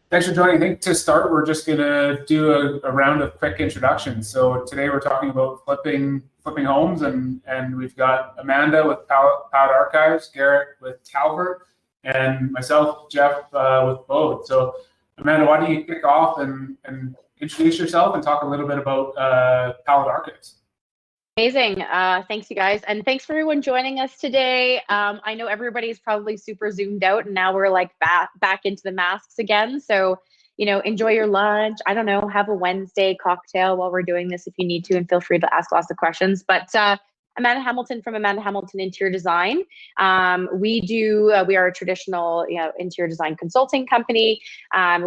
Thanks for joining. I think to start, we're just going to do a round of quick introductions. So today we're talking about flipping homes, and we've got Amanda with Palette Archives, Garrett with Calvert, and myself, Jeff, with Bōde. So Amanda, why don't you kick off and introduce yourself and talk a little bit about Palette Archives? Amazing. Thanks, you guys. And thanks for everyone joining us today. I know everybody's probably super zoomed out, and now we're like back into the masks again. So, enjoy your lunch. I don't know, have a Wednesday cocktail while we're doing this if you need to, and feel free to ask lots of questions. But Amanda Hamilton from Amanda Hamilton Interior Design. We are a traditional, interior design consulting company.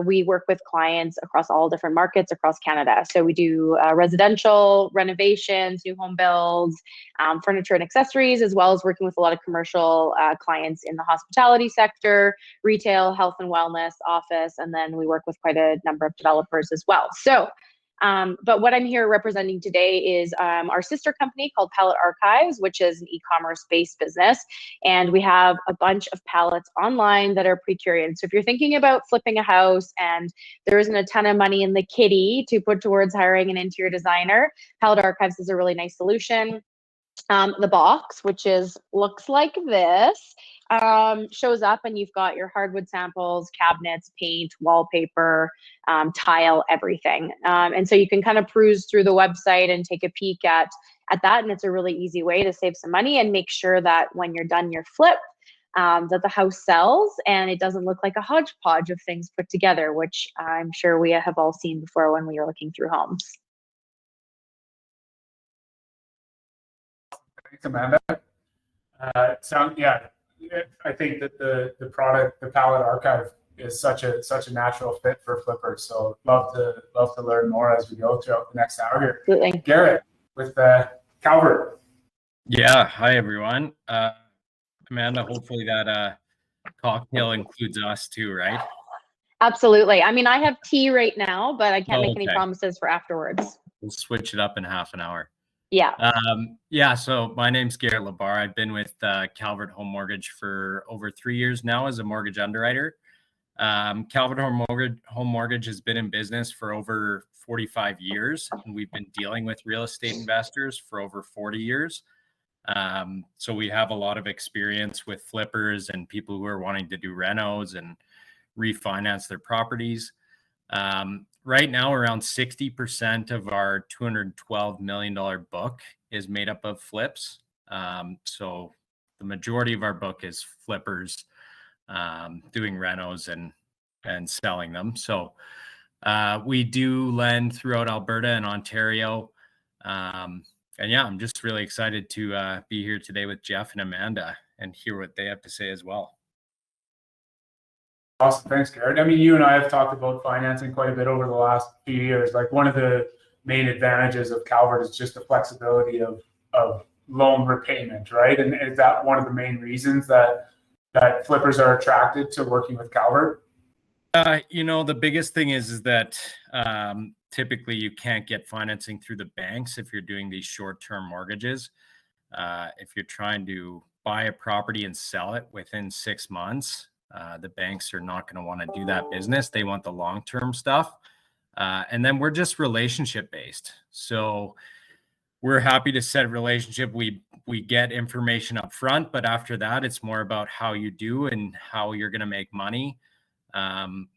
We work with clients across all different markets across Canada. So we do residential renovations, new home builds, furniture and accessories, as well as working with a lot of commercial clients in the hospitality sector, retail, health and wellness, office, and then we work with quite a number of developers as well. So. But what I'm here representing today is our sister company called Palette Archives, which is an e-commerce based business. And we have a bunch of palettes online that are pre-curated. So if you're thinking about flipping a house and there isn't a ton of money in the kitty to put towards hiring an interior designer, Palette Archives is a really nice solution. The box, which looks like this, shows up and you've got your hardwood samples, cabinets, paint, wallpaper, tile, everything. And so you can kind of peruse through the website and take a peek at that. And it's a really easy way to save some money and make sure that when you're done your flip, that the house sells and it doesn't look like a hodgepodge of things put together, which I'm sure we have all seen before when we were looking through homes. Thanks, Amanda. I think that the product, the Palette Archive, is such a natural fit for flippers. So love to learn more as we go throughout the next hour here. Absolutely. Garrett with Calvert. Yeah. Hi everyone. Amanda, hopefully that cocktail includes us too, right? Absolutely. I mean, I have tea right now, but I can't make any promises for afterwards. We'll switch it up in half an hour. Yeah. So my name's Garrett LaBarre. I've been with Calvert Home Mortgage for over 3 years now as a mortgage underwriter. Calvert Home Mortgage has been in business for over 45 years, and we've been dealing with real estate investors for over 40 years. So we have a lot of experience with flippers and people who are wanting to do renos and refinance their properties. Right now, around 60% of our $212 million book is made up of flips. So the majority of our book is flippers doing renos and selling them. So we do lend throughout Alberta and Ontario. And yeah, I'm just really excited to be here today with Jeff and Amanda and hear what they have to say as well. Awesome. Thanks, Garrett. I mean, you and I have talked about financing quite a bit over the last few years. Like, one of the main advantages of Calvert is just the flexibility of loan repayment, right? And is that one of the main reasons that flippers are attracted to working with Calvert? The biggest thing is that typically you can't get financing through the banks if you're doing these short-term mortgages. If you're trying to buy a property and sell it within 6 months, the banks are not going to want to do that business. They want the long-term stuff. And then we're just relationship based. So we're happy to set a relationship. We get information up front, but after that, it's more about how you do and how you're going to make money.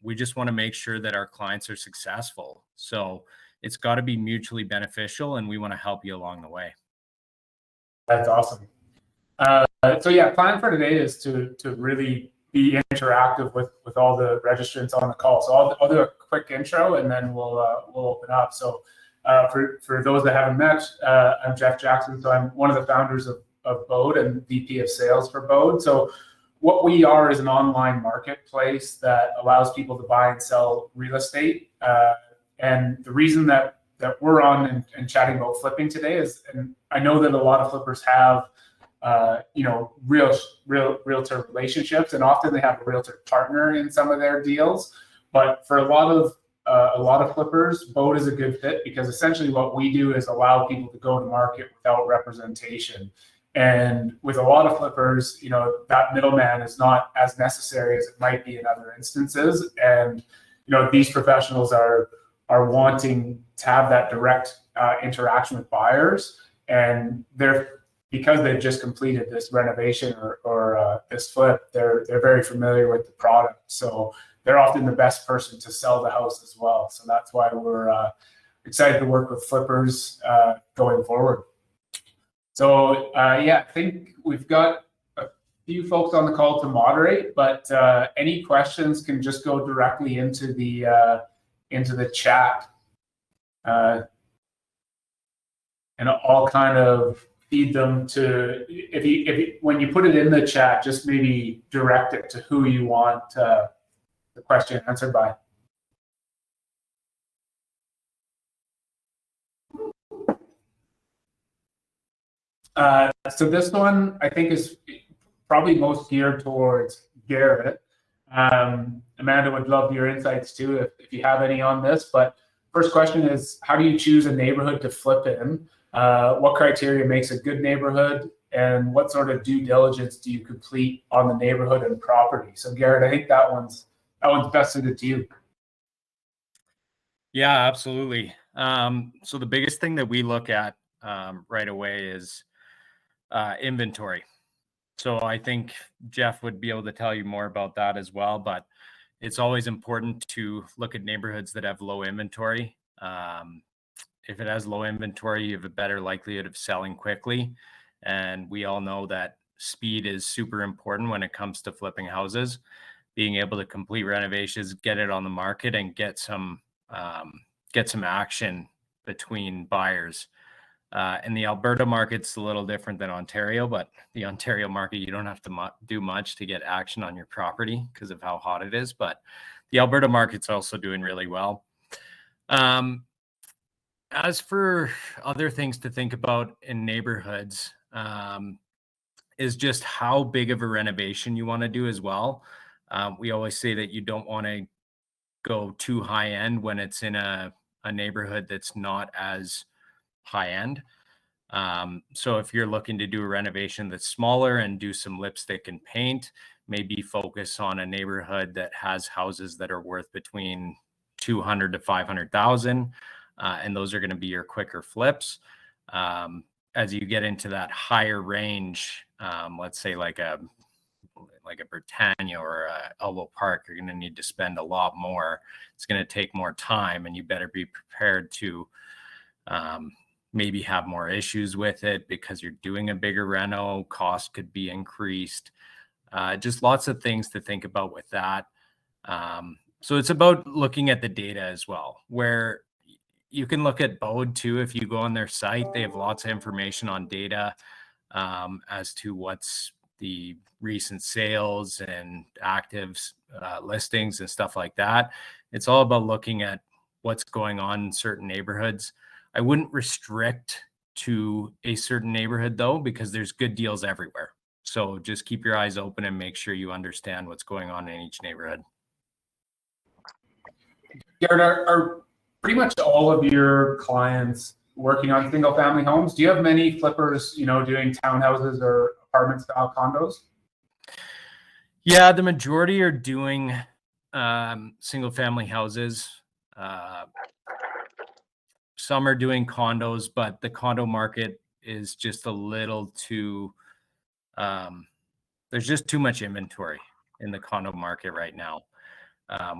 We just want to make sure that our clients are successful. So it's got to be mutually beneficial, and we want to help you along the way. That's awesome. So yeah, plan for today is to really be interactive with all the registrants on the call. So I'll do a quick intro and then we'll open up. So for those that haven't met, I'm Jeff Jackson. So I'm one of the founders of Bōde and VP of Sales for Bōde. So what we are is an online marketplace that allows people to buy and sell real estate. And the reason that we're on and chatting about flipping today is, and I know that a lot of flippers have realtor relationships, and often they have a realtor partner in some of their deals. But for a lot of flippers, Bōde is a good fit because essentially what we do is allow people to go to market without representation. And with a lot of flippers, that middleman is not as necessary as it might be in other instances. And, these professionals are wanting to have that direct interaction with buyers. And because they've just completed this renovation or this flip, they're very familiar with the product. So they're often the best person to sell the house as well. So that's why we're excited to work with flippers going forward. So I think we've got a few folks on the call to moderate, but any questions can just go directly into the chat, and I'll kind of feed them to when you put it in the chat, just maybe direct it to who you want the question answered by. So this one I think is probably most geared towards Garrett. Amanda would love your insights too if you have any on this. But first question is, how do you choose a neighborhood to flip in? What criteria makes a good neighborhood, and what sort of due diligence do you complete on the neighborhood and property? So Garrett, I think that one's best suited to you. Yeah, absolutely. So the biggest thing that we look at right away is inventory. So I think Jeff would be able to tell you more about that as well, but it's always important to look at neighborhoods that have low inventory. If it has low inventory, you have a better likelihood of selling quickly. And we all know that speed is super important when it comes to flipping houses. Being able to complete renovations, get it on the market, and get some action between buyers. And the Alberta market's a little different than Ontario, but the Ontario market, you don't have to do much to get action on your property because of how hot it is. But the Alberta market's also doing really well. As for other things to think about in neighborhoods, is just how big of a renovation you want to do as well. We always say that you don't want to go too high end when it's in a neighborhood that's not as high end. So if you're looking to do a renovation that's smaller and do some lipstick and paint, maybe focus on a neighborhood that has houses that are worth between 200 to 500,000. And those are going to be your quicker flips. As you get into that higher range, let's say like a Britannia or a Elbow Park, you're going to need to spend a lot more. It's going to take more time, and you better be prepared to maybe have more issues with it because you're doing a bigger reno. Cost could be increased. Just lots of things to think about with that. So it's about looking at the data as well, where you can look at Bōde too. If you go on their site, they have lots of information on data as to what's the recent sales and active listings and stuff like that. It's all about looking at what's going on in certain neighborhoods. I wouldn't restrict to a certain neighborhood though, because there's good deals everywhere. So just keep your eyes open and make sure you understand what's going on in each neighborhood. Garrett, are pretty much all of your clients working on single family homes? Do you have many flippers, doing townhouses or apartment style condos? Yeah, the majority are doing single family houses. Some are doing condos, but the condo market is just a little too, there's just too much inventory in the condo market right now.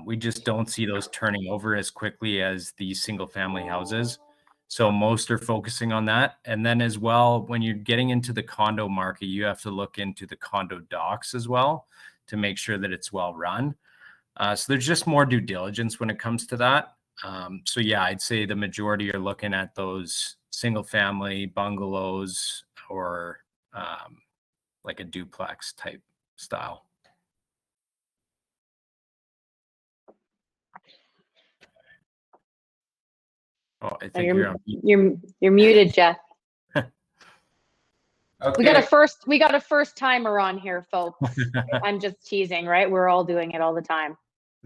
We just don't see those turning over as quickly as the single family houses. So most are focusing on that. And then as well, when you're getting into the condo market, you have to look into the condo docs as well to make sure that it's well run. So there's just more due diligence when it comes to that. So yeah, I'd say the majority are looking at those single family bungalows or like a duplex type style. Oh, I think you're muted, Jeff. Okay. We got a first timer on here, folks. I'm just teasing, right? We're all doing it all the time.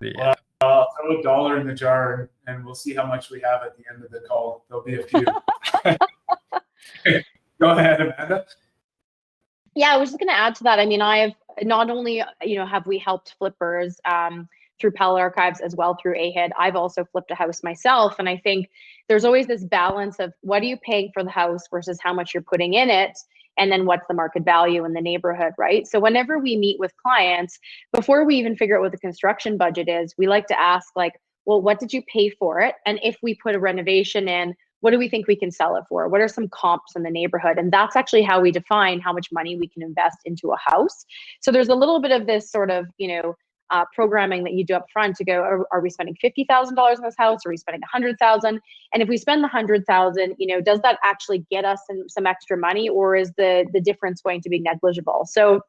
Yeah. Well, throw $1 in the jar and we'll see how much we have at the end of the call. There'll be a few. Go ahead, Amanda. Yeah, I was just going to add to that. I mean, I've not only, have we helped flippers through Pal Archives as well through AHID, I've also flipped a house myself. And I think there's always this balance of what are you paying for the house versus how much you're putting in it. And then what's the market value in the neighborhood, right? So whenever we meet with clients, before we even figure out what the construction budget is, we like to ask like, well, what did you pay for it? And if we put a renovation in, what do we think we can sell it for? What are some comps in the neighborhood? And that's actually how we define how much money we can invest into a house. So there's a little bit of this sort of, programming that you do up front to go, are we spending $50,000 in this house? Are we spending $100,000? And if we spend the $100,000, does that actually get us some extra money, or is the difference going to be negligible? So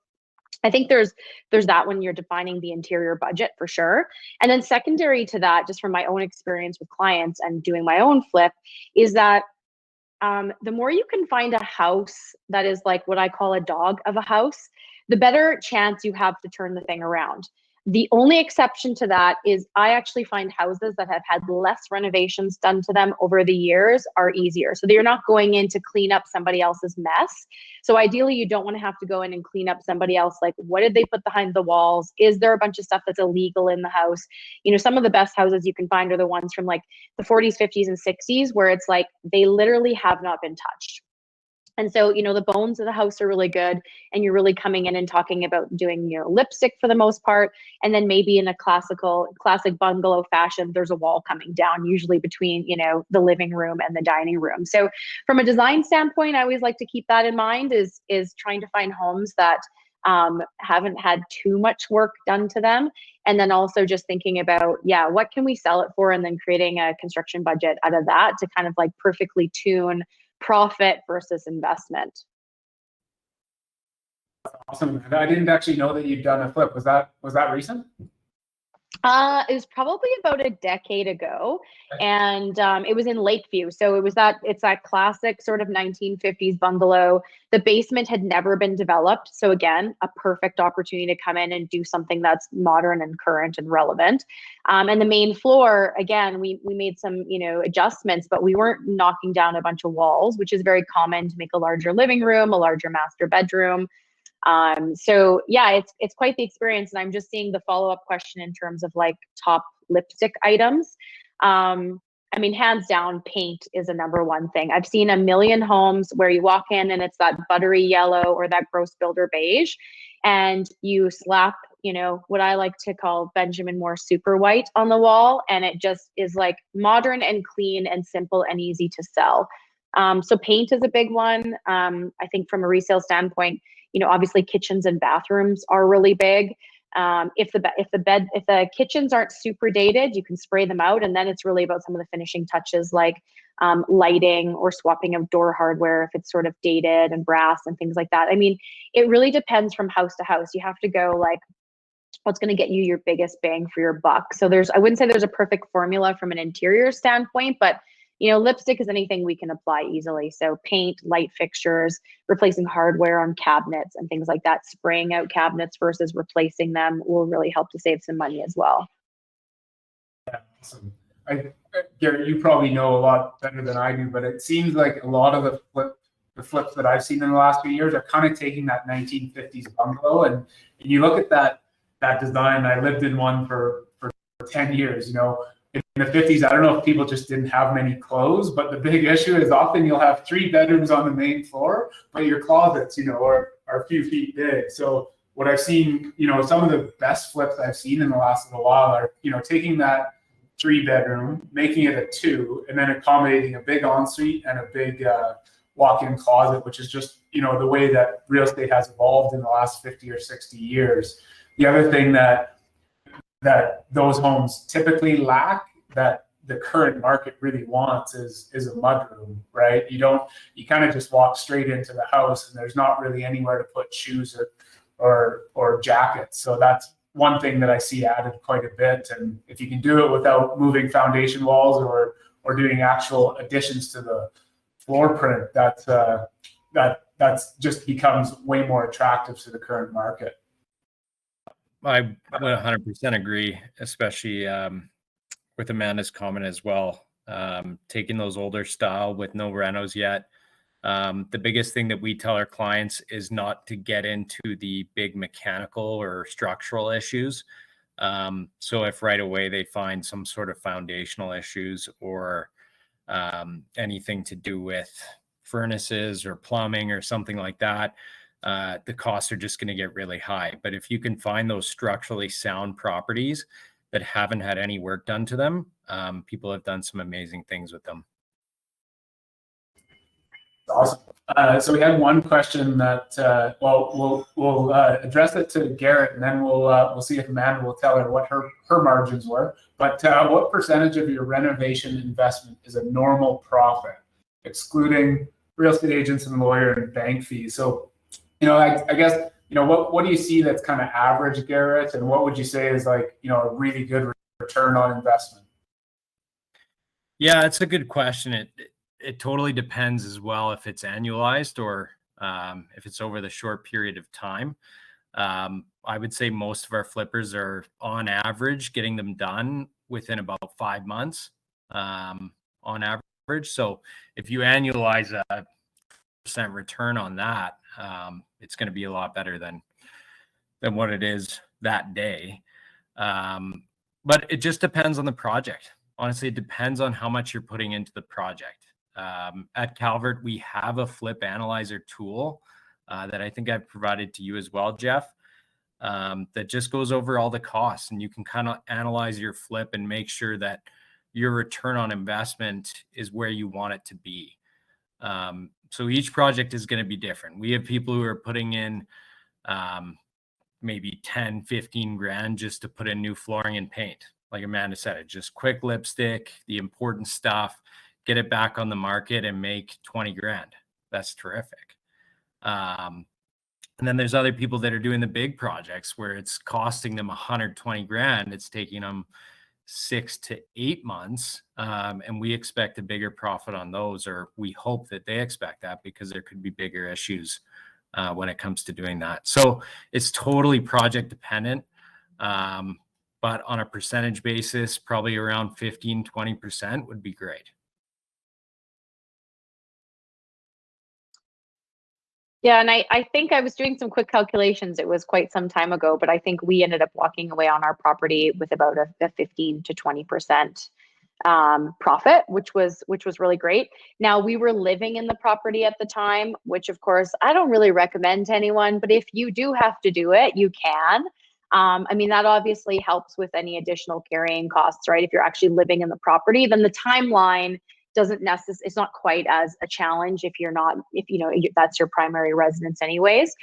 I think there's that when you're defining the interior budget for sure. And then secondary to that, just from my own experience with clients and doing my own flip, is that the more you can find a house that is like what I call a dog of a house, the better chance you have to turn the thing around. The only exception to that is I actually find houses that have had less renovations done to them over the years are easier. So you're not going in to clean up somebody else's mess. So ideally, you don't want to have to go in and clean up somebody else. Like, what did they put behind the walls? Is there a bunch of stuff that's illegal in the house? Some of the best houses you can find are the ones from like the 40s, 50s, and 60s, where it's like they literally have not been touched. And so, the bones of the house are really good, and you're really coming in and talking about doing, lipstick for the most part. And then maybe in a classic bungalow fashion, there's a wall coming down, usually between, the living room and the dining room. So from a design standpoint, I always like to keep that in mind is trying to find homes that haven't had too much work done to them. And then also just thinking about, what can we sell it for? And then creating a construction budget out of that to kind of like perfectly tune profit versus investment. Awesome. I didn't actually know that you'd done a flip. Was that recent? It was probably about a decade ago, and it was in Lakeview. So it's that classic sort of 1950s bungalow. The basement had never been developed. So again, a perfect opportunity to come in and do something that's modern and current and relevant. And the main floor, again, we made some, adjustments, but we weren't knocking down a bunch of walls, which is very common to make a larger living room, a larger master bedroom. So yeah, it's quite the experience. And I'm just seeing the follow-up question in terms of like top lipstick items. I mean, hands down, paint is a number one thing. I've seen a million homes where you walk in and it's that buttery yellow or that gross builder beige, and you slap, what I like to call Benjamin Moore super white on the wall. And it just is like modern and clean and simple and easy to sell. So paint is a big one. I think from a resale standpoint, obviously kitchens and bathrooms are really big. If the kitchens aren't super dated, you can spray them out, and then it's really about some of the finishing touches like lighting or swapping of door hardware if it's sort of dated and brass and things like that. I mean, it really depends from house to house. You have to go like, what's going to get you your biggest bang for your buck. So I wouldn't say there's a perfect formula from an interior standpoint, but lipstick is anything we can apply easily. So paint, light fixtures, replacing hardware on cabinets and things like that, spraying out cabinets versus replacing them will really help to save some money as well. Yeah, awesome. Garrett, you probably know a lot better than I do, but it seems like a lot of the flips that I've seen in the last few years are kind of taking that 1950s bungalow, and you look at that design. I lived in one for 10 years, in the 50s, I don't know if people just didn't have many clothes, but the big issue is often you'll have 3 bedrooms on the main floor, but your closets, are a few feet big. So what I've seen, some of the best flips I've seen in the last little while are, taking that 3 bedroom, making it a 2, and then accommodating a big ensuite and a big walk-in closet, which is just, the way that real estate has evolved in the last 50 or 60 years. The other thing that those homes typically lack that the current market really wants is a mudroom, right? You kind of just walk straight into the house and there's not really anywhere to put shoes or jackets. So that's one thing that I see added quite a bit. And if you can do it without moving foundation walls or doing actual additions to the floor print, that's just becomes way more attractive to the current market. I would 100% agree, especially with Amanda's comment as well. Taking those older style with no renos yet, The biggest thing that we tell our clients is not to get into the big mechanical or structural issues. So if right away they find some sort of foundational issues or anything to do with furnaces or plumbing or something like that, the costs are just going to get really high. But if you can find those structurally sound properties that haven't had any work done to them, people have done some amazing things with them. Awesome. So we had one question that, we'll address it to Garrett, and then we'll see if Amanda will tell her what her margins were. But what percentage of your renovation investment is a normal profit, excluding real estate agents and lawyer and bank fees? So, I guess, what do you see that's kind of average, Garrett, and what would you say is like, a really good return on investment? Yeah, it's a good question. It totally depends as well if it's annualized or if it's over the short period of time. I would say most of our flippers are on average getting them done within about 5 months on average. So if you annualize a % return on that, it's going to be a lot better than what it is that day. But it just depends on the project. Honestly, it depends on how much you're putting into the project. At Calvert, we have a flip analyzer tool that I think I've provided to you as well, Jeff, that just goes over all the costs, and you can kind of analyze your flip and make sure that your return on investment is where you want it to be. So each project is going to be different. We have people who are putting in maybe 10, 15 grand just to put in new flooring and paint. Like Amanda said, it's just quick lipstick, the important stuff, get it back on the market and make 20 grand. That's terrific. And then there's other people that are doing the big projects where it's costing them 120 grand. It's taking them 6 to 8 months. And we expect a bigger profit on those, or we hope that they expect that, because there could be bigger issues when it comes to doing that. So it's totally project dependent. But on a percentage basis, probably around 15, 20% would be great. Yeah, and I think I was doing some quick calculations. It was quite some time ago, but I think we ended up walking away on our property with about a 15 to 20% profit, which was really great. Now, we were living in the property at the time, which of course I don't really recommend to anyone, but if you do have to do it, you can. I mean, that obviously helps with any additional carrying costs, right? If you're actually living in the property, then the timeline doesn't necessarily, it's not quite as a challenge if that's your primary residence anyways.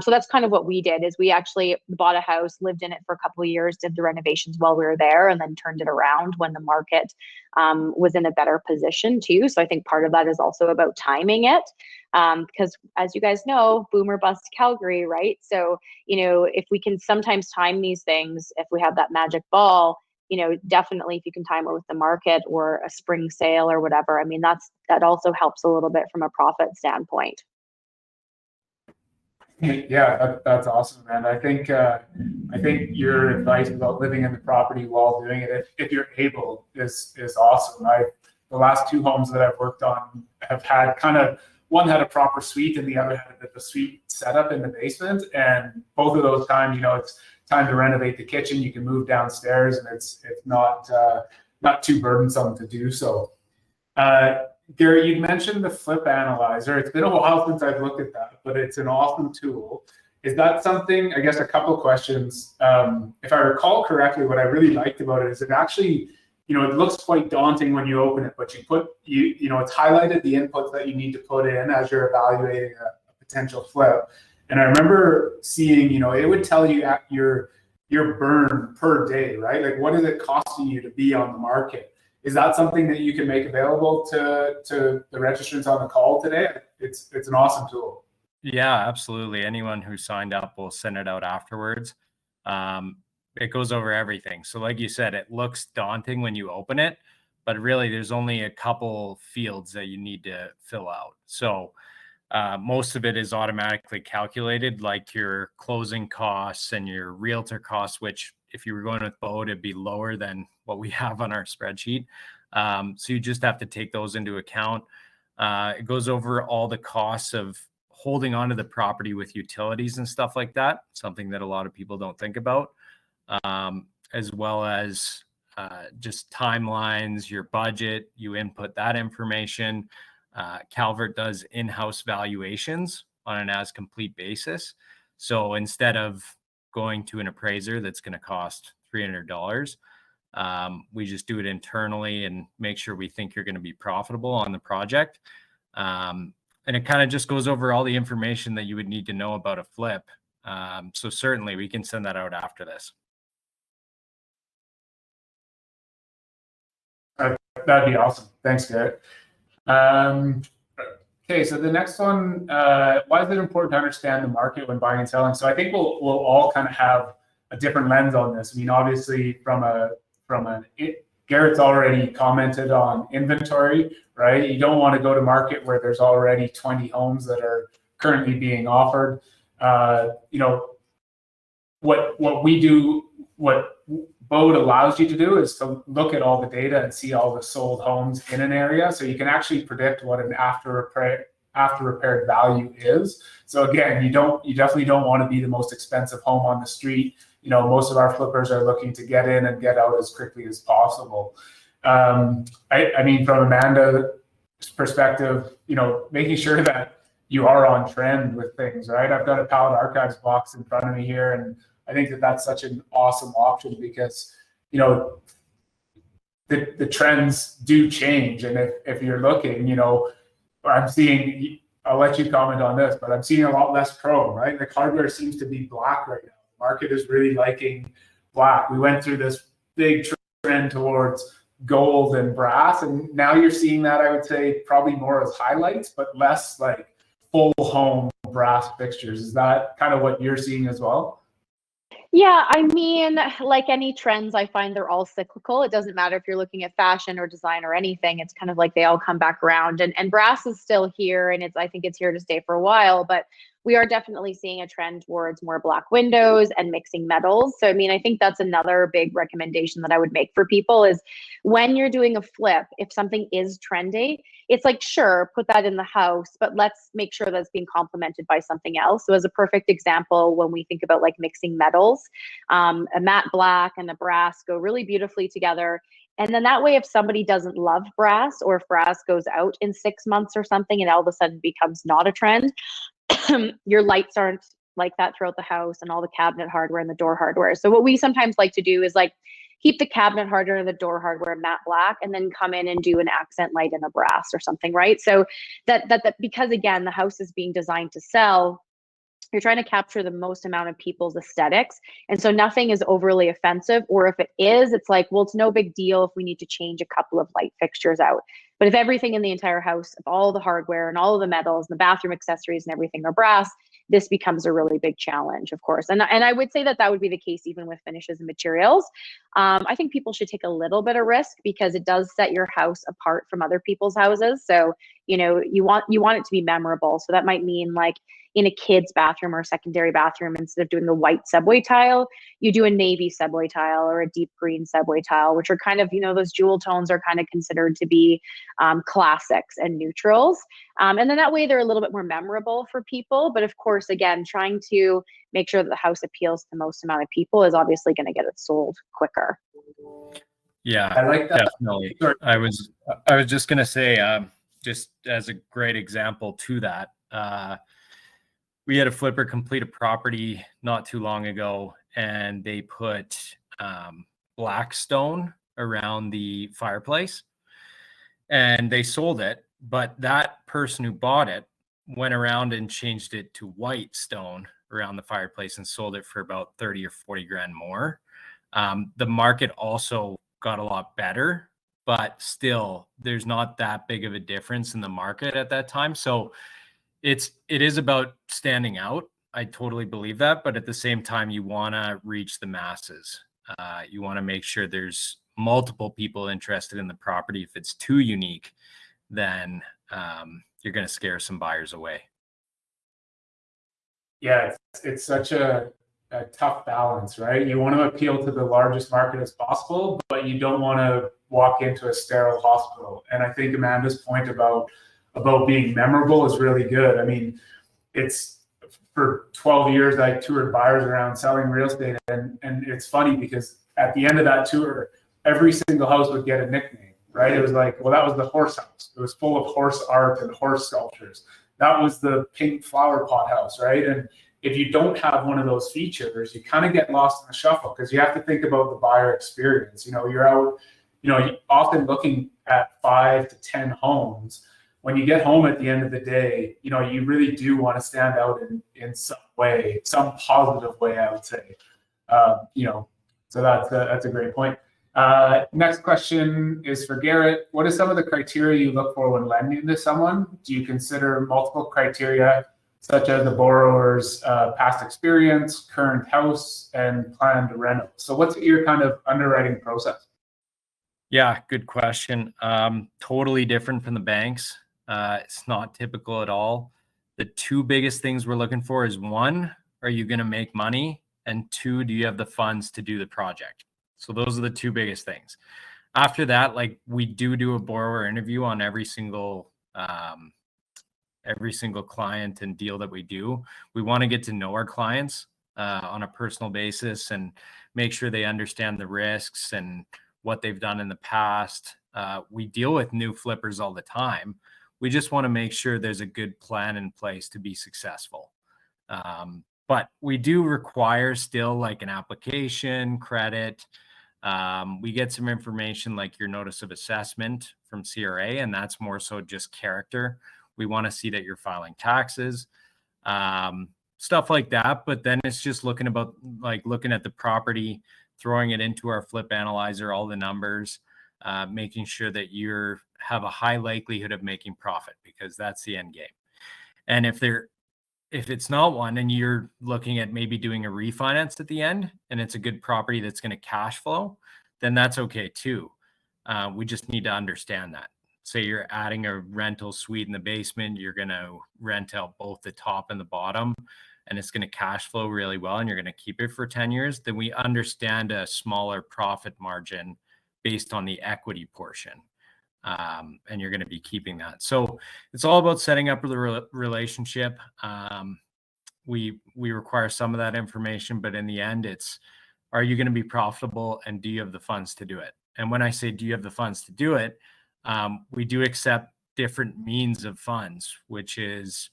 So that's kind of what we did, is we actually bought a house, lived in it for a couple of years, did the renovations while we were there, and then turned it around when the market was in a better position too. So I think part of that is also about timing it, because as you guys know, boom or bust Calgary, right? So, if we can sometimes time these things, if we have that magic ball, definitely if you can time it with the market or a spring sale or whatever, I mean, that also helps a little bit from a profit standpoint. Yeah, that's awesome, man. I think your advice about living in the property while doing it, if you're able, is awesome. The last 2 homes that I've worked on have had one had a proper suite and the other had a bit of a suite setup in the basement, and both of those times, it's time to renovate the kitchen. You can move downstairs, and it's not too burdensome to do so. Gary, you mentioned the flip analyzer. It's been a while since I've looked at that, but it's an awesome tool. Is that something, I guess a couple of questions. If I recall correctly, what I really liked about it is it actually, it looks quite daunting when you open it, but it's highlighted the inputs that you need to put in as you're evaluating a potential flip. And I remember seeing, it would tell you at your burn per day, right? Like, what is it costing you to be on the market? Is that something that you can make available to the registrants on the call today? It's an awesome tool. Yeah, absolutely. Anyone who signed up will send it out afterwards. It goes over everything. So like you said, it looks daunting when you open it, but really there's only a couple fields that you need to fill out. So most of it is automatically calculated, like your closing costs and your realtor costs, which if you were going with Bōde, it'd be lower than what we have on our spreadsheet. So you just have to take those into account. It goes over all the costs of holding onto the property with utilities and stuff like that, something that a lot of people don't think about, as well as just timelines, your budget. You input that information. Calvert does in-house valuations on an as-complete basis. So instead of going to an appraiser that's going to cost $300, we just do it internally and make sure we think you're going to be profitable on the project. And it kind of just goes over all the information that you would need to know about a flip. So certainly we can send that out after this. That'd be awesome. Thanks, Garrett. Okay, so the next one, why is it important to understand the market when buying and selling? So I think we'll all kind of have a different lens on this. I mean, obviously Garrett's already commented on inventory, right? You don't want to go to market where there's already 20 homes that are currently being offered. What we do, what Bōde allows you to do is to look at all the data and see all the sold homes in an area, so you can actually predict what an after repaired value is. So again, you definitely don't want to be the most expensive home on the street. Most of our flippers are looking to get in and get out as quickly as possible. I mean, from Amanda's perspective, making sure that you are on trend with things, right? I've got a pallet archives box in front of me here, and I think that that's such an awesome option because, the trends do change. And if you're looking, I'm seeing, I'll let you comment on this, but I'm seeing a lot less chrome, right? The hardware seems to be black right now. The market is really liking black. We went through this big trend towards gold and brass, and now you're seeing that, I would say, probably more as highlights, but less like full home brass fixtures. Is that kind of what you're seeing as well? Yeah, I mean, like any trends, I find they're all cyclical. It doesn't matter if you're looking at fashion or design or anything. It's kind of like they all come back around. And brass is still here, and I think it's here to stay for a while. But we are definitely seeing a trend towards more black windows and mixing metals. So, I mean, I think that's another big recommendation that I would make for people is when you're doing a flip, if something is trendy, it's like, sure, put that in the house, but let's make sure that's being complemented by something else. So as a perfect example, when we think about like mixing metals, a matte black and a brass go really beautifully together. And then that way, if somebody doesn't love brass, or if brass goes out in 6 months or something and all of a sudden becomes not a trend, your lights aren't like that throughout the house, and all the cabinet hardware and the door hardware. So what we sometimes like to do is like keep the cabinet hardware and the door hardware matte black, and then come in and do an accent light in a brass or something, right? So that because again, the house is being designed to sell, you're trying to capture the most amount of people's aesthetics. And so nothing is overly offensive, or if it is, it's like, well, it's no big deal if we need to change a couple of light fixtures out. But if everything in the entire house, if all the hardware and all of the metals and the bathroom accessories and everything are brass, this becomes a really big challenge, of course. And I would say that would be the case even with finishes and materials. I think people should take a little bit of risk because it does set your house apart from other people's houses. So, you want it to be memorable. So that might mean like in a kid's bathroom or a secondary bathroom, instead of doing the white subway tile, you do a navy subway tile or a deep green subway tile, which are kind of, those jewel tones are kind of considered to be classics and neutrals. And then that way they're a little bit more memorable for people. But of course, again, trying to make sure that the house appeals to the most amount of people is obviously going to get it sold quicker. Yeah, I like that. Definitely. I was just going to say, just as a great example to that, we had a flipper complete a property not too long ago, and they put black stone around the fireplace, and they sold it. But that person who bought it went around and changed it to white stone around the fireplace and sold it for about 30 or 40 grand more. The market also got a lot better, but still there's not that big of a difference in the market at that time. So it is about standing out. I totally believe that. But at the same time, you want to reach the masses. You want to make sure there's multiple people interested in the property. If it's too unique, then you're going to scare some buyers away. Yeah, it's such a tough balance, right? You want to appeal to the largest market as possible, but you don't want to walk into a sterile hospital. And I think Amanda's point about about being memorable is really good. I mean, it's for 12 years I toured buyers around selling real estate, and it's funny because at the end of that tour, every single house would get a nickname, right? It was like, well, that was the horse house. It was full of horse art and horse sculptures. That was the pink flower pot house, right? And if you don't have one of those features, you kind of get lost in the shuffle because you have to think about the buyer experience. You know, you're out, you know, often looking at 5 to 10 homes. When you get home at the end of the day, you know, you really do want to stand out in some way, some positive way, I would say. You know, so that's a great point. Next question is for Garrett. What is some of the criteria you look for when lending to someone? Do you consider multiple criteria such as the borrower's past experience, current house, and plan to reno? So what's your kind of underwriting process? Yeah, good question. Totally different from the banks. It's not typical at all. The two biggest things we're looking for is, one, are you going to make money? And two, do you have the funds to do the project? So those are the two biggest things. After that, like, we do a borrower interview on every single client and deal that we do. We want to get to know our clients on a personal basis and make sure they understand the risks and what they've done in the past. We deal with new flippers all the time. We just want to make sure there's a good plan in place to be successful. But we do require still like an application, credit. We get some information like your notice of assessment from CRA, and that's more so just character. We want to see that you're filing taxes, stuff like that. But then it's just looking at the property, throwing it into our flip analyzer, all the numbers, making sure that you have a high likelihood of making profit, because that's the end game. And if it's not one and you're looking at maybe doing a refinance at the end and it's a good property that's going to cash flow, then that's okay too. We just need to understand that. Say you're adding a rental suite in the basement, you're going to rent out both the top and the bottom, and it's going to cash flow really well, and you're going to keep it for 10 years, then we understand a smaller profit margin based on the equity portion. And you're going to be keeping that. So it's all about setting up the relationship. We require some of that information, but in the end, it's, are you going to be profitable and do you have the funds to do it? And when I say, do you have the funds to do it? We do accept different means of funds, which is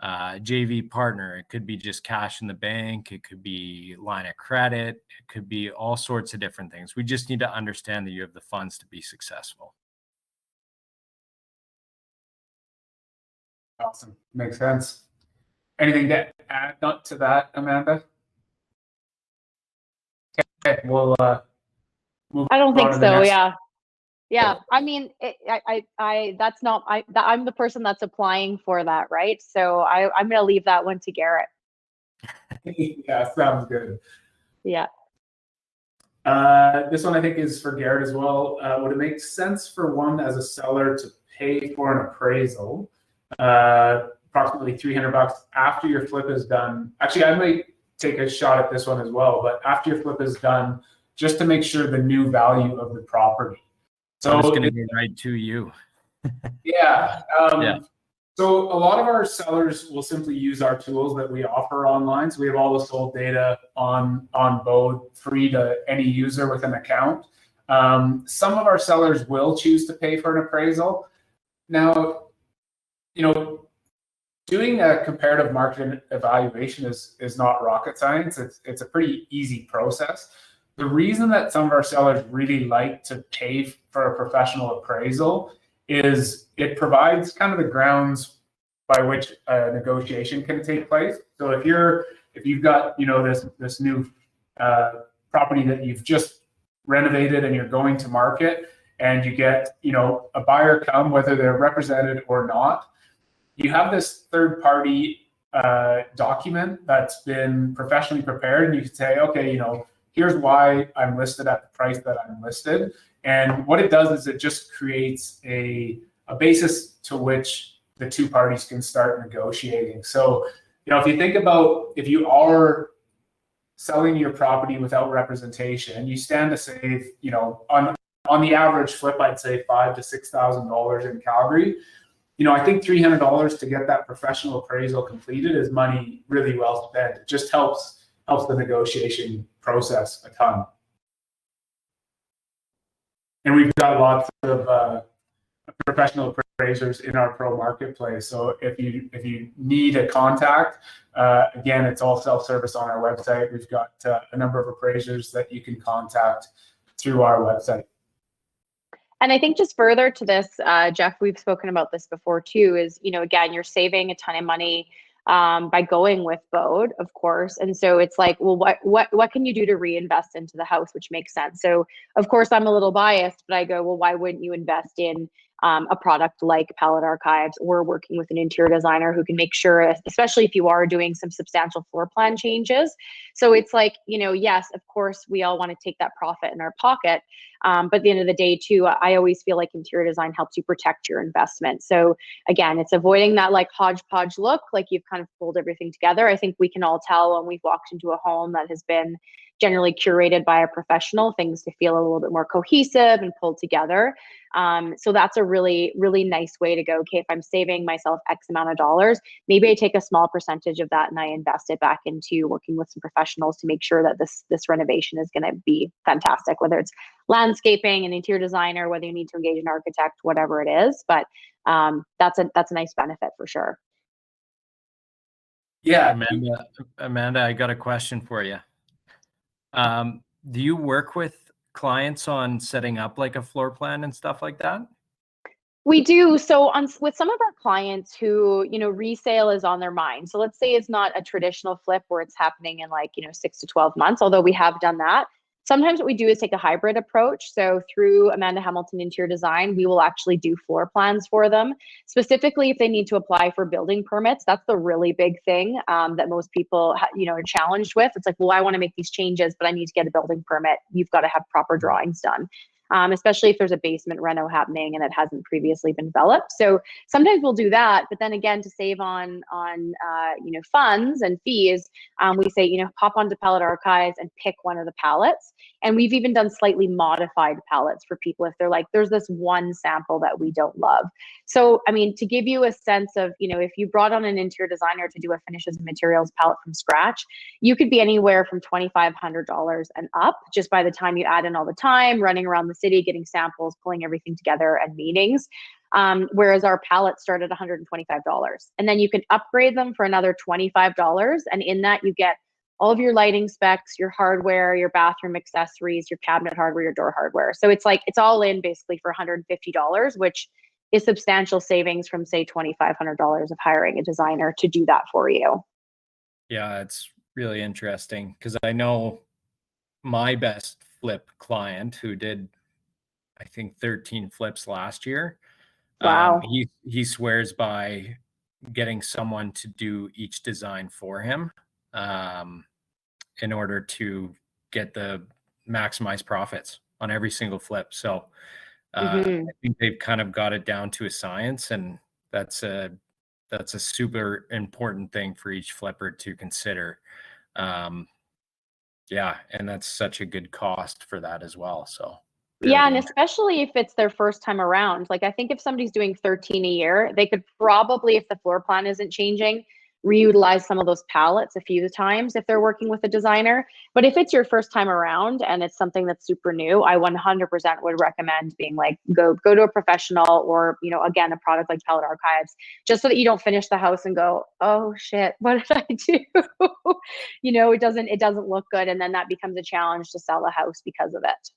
JV partner. It could be just cash in the bank. It could be line of credit. It could be all sorts of different things. We just need to understand that you have the funds to be successful. Awesome. Makes sense. Anything to add to that, Amanda? Okay, we'll move. I don't think on to so. the next. Yeah. I mean, I'm the person that's applying for that, right? So I'm going to leave that one to Garrett. Yeah, sounds good. Yeah. This one I think is for Garrett as well. Would it make sense for one as a seller to pay for an appraisal, approximately $300 after your flip is done? Actually, I might take a shot at this one as well, but after your flip is done, just to make sure the new value of the property. So I'm just going to get right to you. Yeah. Yeah. So a lot of our sellers will simply use our tools that we offer online. So we have all the sold data on Bōde, free to any user with an account. Some of our sellers will choose to pay for an appraisal. Now, you know, doing a comparative market evaluation is not rocket science. It's a pretty easy process. The reason that some of our sellers really like to pay for a professional appraisal is it provides kind of the grounds by which a negotiation can take place. So if you've got, you know, this new property that you've just renovated and you're going to market, and you get, you know, a buyer come, whether they're represented or not, you have this third party document that's been professionally prepared, and you can say, okay, you know, here's why I'm listed at the price that I'm listed. And what it does is it just creates a basis to which the two parties can start negotiating. So, you know, if you think about, if you are selling your property without representation, you stand to save, you know, on the average flip, I'd say $5,000 to $6,000 in Calgary. I think $300 to get that professional appraisal completed is money really well spent. It just helps the negotiation process a ton. And we've got lots of professional appraisers in our pro marketplace. So if you need a contact, again, it's all self-service on our website. We've got a number of appraisers that you can contact through our website. And I think just further to this, Jeff, we've spoken about this before too, is, again, you're saving a ton of money by going with Bōde, of course. And so it's like, well, what can you do to reinvest into the house, which makes sense. So of course I'm a little biased, but I go, well, why wouldn't you invest in a product like Palette Archives, or working with an interior designer who can make sure, especially if you are doing some substantial floor plan changes. So it's like, yes, of course, we all want to take that profit in our pocket. But at the end of the day too, I always feel like interior design helps you protect your investment. So again, it's avoiding that like hodgepodge look, like you've kind of pulled everything together. I think we can all tell when we've walked into a home that has been generally curated by a professional, things to feel a little bit more cohesive and pulled together. So that's a really, really nice way to go. Okay, if I'm saving myself X amount of dollars, maybe I take a small percentage of that and I invest it back into working with some professionals to make sure that this renovation is going to be fantastic, whether it's landscaping, an interior designer, whether you need to engage an architect, whatever it is. But that's a nice benefit for sure. Yeah. Amanda, I got a question for you. Do you work with clients on setting up like a floor plan and stuff like that? We do. So with some of our clients who, resale is on their mind. So let's say it's not a traditional flip where it's happening in 6 to 12 months, although we have done that. Sometimes what we do is take a hybrid approach. So through Amanda Hamilton Interior Design, we will actually do floor plans for them. Specifically, if they need to apply for building permits, that's the really big thing that most people, are challenged with. It's like, well, I want to make these changes, but I need to get a building permit. You've got to have proper drawings done. Especially if there's a basement reno happening and it hasn't previously been developed. So sometimes we'll do that, but then again, to save on funds and fees, we say, hop onto Palette Archives and pick one of the palettes. And we've even done slightly modified palettes for people if they're like, there's this one sample that we don't love. So, to give you a sense of, if you brought on an interior designer to do a finishes and materials palette from scratch, you could be anywhere from $2,500 and up just by the time you add in all the time, running around the city, getting samples, pulling everything together, and meetings. Whereas our palettes start at $125. And then you can upgrade them for another $25. And in that, you get all of your lighting specs, your hardware, your bathroom accessories, your cabinet hardware, your door hardware. So it's like, it's all in basically for $150, which is substantial savings from, say, $2,500 of hiring a designer to do that for you. Yeah, it's really interesting because I know my best flip client who did, I think, 13 flips last year. Wow. He swears by getting someone to do each design for him in order to get the maximized profits on every single flip. So I think they've kind of got it down to a science, and that's a super important thing for each flipper to consider. Yeah, and that's such a good cost for that as well. So yeah, and especially if it's their first time around. Like, I think if somebody's doing 13 a year, they could probably, if the floor plan isn't changing, reutilize some of those palettes a few times if they're working with a designer. But if it's your first time around and it's something that's super new, I 100% would recommend being like, go to a professional, or, again, a product like Palette Archives, just so that you don't finish the house and go, oh shit, what did I do? It doesn't look good. And then that becomes a challenge to sell a house because of it.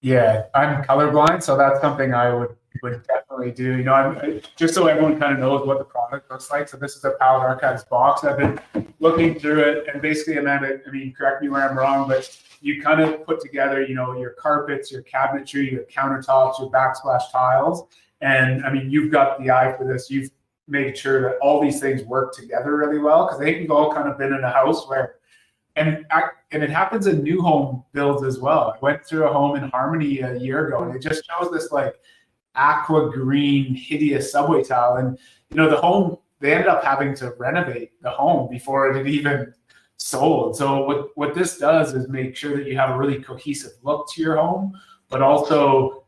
Yeah, I'm colorblind, so that's something I would definitely do. I'm just so everyone kind of knows what the product looks like. So this is a Palette Archives box. I've been looking through it, and basically, Amanda, correct me where I'm wrong, but you kind of put together, your carpets, your cabinetry, your countertops, your backsplash tiles, and you've got the eye for this. You've made sure that all these things work together really well, because they've all kind of been in a house where. And it happens in new home builds as well. I went through a home in Harmony a year ago, and it just shows this like aqua green, hideous subway tile. And the home, they ended up having to renovate the home before it had even sold. So what this does is make sure that you have a really cohesive look to your home, but also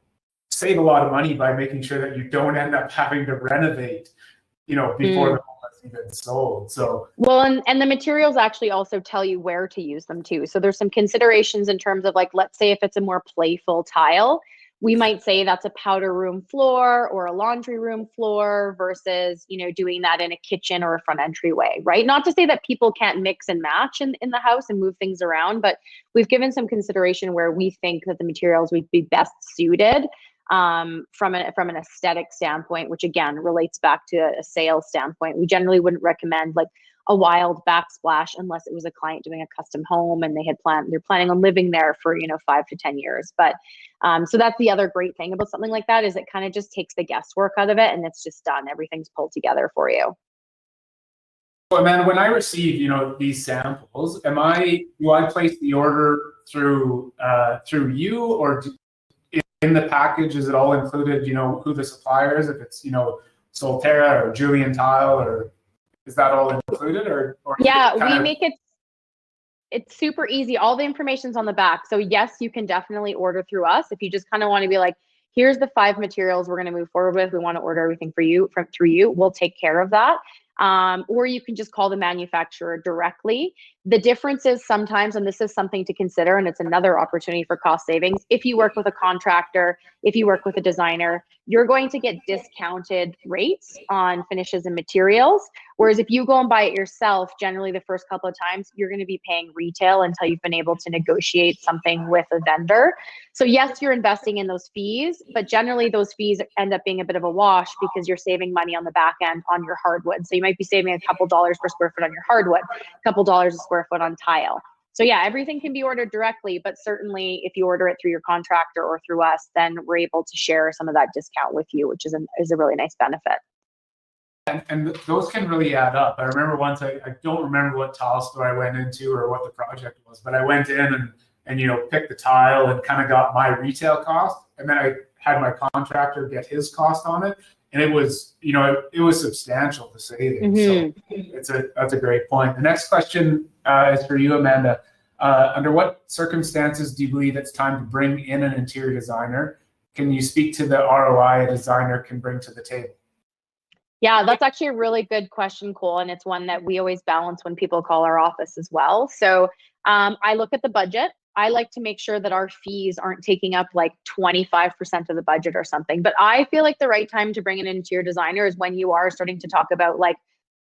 save a lot of money by making sure that you don't end up having to renovate, before the home has even sold. So well, and the materials actually also tell you where to use them too. So there's some considerations in terms of, like, let's say if it's a more playful tile, we might say that's a powder room floor or a laundry room floor versus, doing that in a kitchen or a front entryway, right? Not to say that people can't mix and match in the house and move things around, but we've given some consideration where we think that the materials would be best suited from an aesthetic standpoint, which again relates back to a sales standpoint. We generally wouldn't recommend like a wild backsplash unless it was a client doing a custom home and they're planning on living there for 5 to 10 years. But so that's the other great thing about something like that, is it kind of just takes the guesswork out of it and it's just done. Everything's pulled together for you. Well, Amanda, when I receive these samples, do I place the order through you, or in the package is it all included? Who the supplier is, if it's Solterra or Julian Tile, or is that all included, or yeah, we make it's super easy. All the information's on the back. So yes, you can definitely order through us if you just kind of want to be like, here's the 5 materials we're going to move forward with. We want to order everything through you. We'll take care of that. Or you can just call the manufacturer directly. The difference is sometimes, and this is something to consider, and it's another opportunity for cost savings. If you work with a contractor, if you work with a designer, you're going to get discounted rates on finishes and materials. Whereas if you go and buy it yourself, generally the first couple of times, you're going to be paying retail until you've been able to negotiate something with a vendor. So yes, you're investing in those fees, but generally those fees end up being a bit of a wash because you're saving money on the back end on your hardwood. So you might be saving a couple dollars per square foot on your hardwood, a couple dollars a square foot on tile. So yeah, everything can be ordered directly, but certainly if you order it through your contractor or through us, then we're able to share some of that discount with you, which is a really nice benefit. And those can really add up. I remember once, I don't remember what tile store I went into or what the project was, but I went in and picked the tile and kind of got my retail cost, and then I had my contractor get his cost on it, and it was it was substantial, the savings. Mm-hmm. So that's a great point. The next question is for you, Amanda. Under what circumstances do you believe it's time to bring in an interior designer? Can you speak to the ROI a designer can bring to the table? Yeah, that's actually a really good question, Cole, and it's one that we always balance when people call our office as well. So I look at the budget. I like to make sure that our fees aren't taking up like 25% of the budget or something. But I feel like the right time to bring in an interior designer is when you are starting to talk about like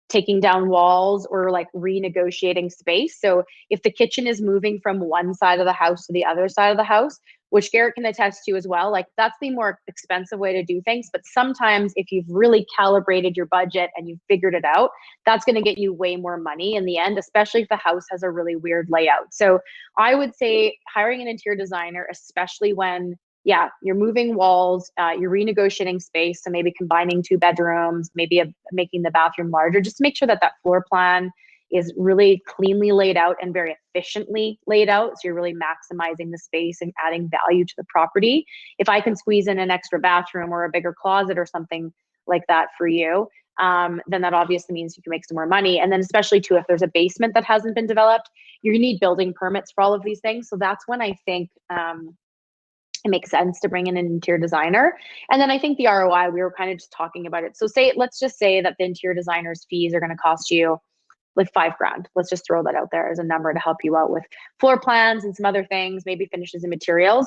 taking down walls or like renegotiating space. So if the kitchen is moving from one side of the house to the other side of the house, which Garrett can attest to as well, like that's the more expensive way to do things. But sometimes if you've really calibrated your budget and you've figured it out, that's going to get you way more money in the end, especially if the house has a really weird layout. So I would say hiring an interior designer, especially when you're moving walls, you're renegotiating space. So maybe combining 2 bedrooms, maybe making the bathroom larger, just to make sure that that floor plan is really cleanly laid out and very efficiently laid out. So you're really maximizing the space and adding value to the property. If I can squeeze in an extra bathroom or a bigger closet or something like that for you, then that obviously means you can make some more money. And then especially too, if there's a basement that hasn't been developed, you need building permits for all of these things. So that's when I think it makes sense to bring in an interior designer. And then I think the ROI, we were kind of just talking about it. So let's just say that the interior designer's fees are going to cost you like $5,000. Let's just throw that out there as a number to help you out with floor plans and some other things, maybe finishes and materials.